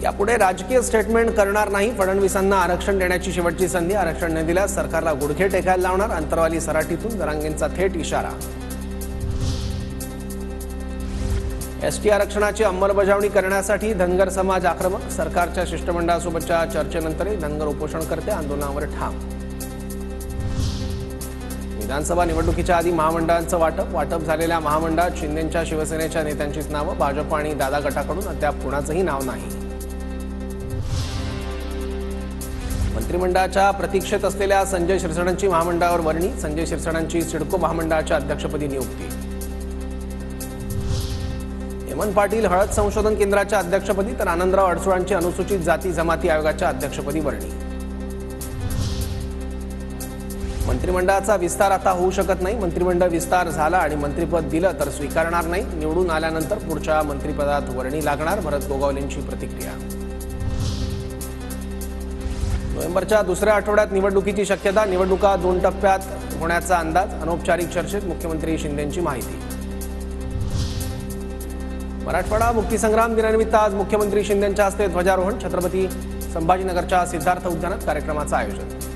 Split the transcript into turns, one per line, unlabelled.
यापुढे राजकीय स्टेटमेंट करणार नाही, फडणवीसांना आरक्षण देण्याची शेवटची संधी, आरक्षण न दिल्यास सरकारला गुडघे टेकायला लावणार, अंतरवाली सराटीतून जरांगेंचा थेट इशारा. एसटी आरक्षणाची अंमलबजावणी करण्यासाठी धनगर समाज आक्रमक, सरकारच्या शिष्टमंडळासोबतच्या चर्चेनंतरही धनगर उपोषणकर्ते आंदोलनावर ठाम. विधानसभा निवडणुकीच्या आधी महामंडळांचं वाटप झालेल्या महामंडळात शिंदेंच्या शिवसेनेच्या नेत्यांचीच नावं, भाजप आणि दादा गटाकडून अद्याप कुणाचंही नाव नाही. मंत्रिमंडळाच्या प्रतीक्षेत असलेल्या संजय शिरसाटांची महामंडळावर वर्णी, संजय शिरसाटांची सिडको महामंडळाच्या अध्यक्षपदी नियुक्ती. हेमंत पाटील हळद संशोधन केंद्राच्या अध्यक्षपदी तर आनंदराव अडसुळांची अनुसूचित जाती जमाती आयोगाच्या अध्यक्षपदी वर्णी. मंत्रिमंडळाचा विस्तार आता होऊ शकत नाही, मंत्रिमंडळ विस्तार झाला आणि मंत्रिपद दिलं तर स्वीकारणार नाही, निवडून आल्यानंतर पुढच्या मंत्रिपदात वर्णी लागणार, भरत गोगावलेंची प्रतिक्रिया. नोव्हेंबरच्या दुसऱ्या आठवड्यात निवडणुकीची शक्यता, निवडणुका 2 टप्प्यात होण्याचा अंदाज, अनौपचारिक चर्चेत मुख्यमंत्री शिंदेंची माहिती. मराठवाडा मुक्तीसंग्राम दिनानिमित्त आज मुख्यमंत्री शिंदेंच्या हस्ते ध्वजारोहण, छत्रपती संभाजीनगरच्या सिद्धार्थ उद्यानात कार्यक्रमाचं आयोजन.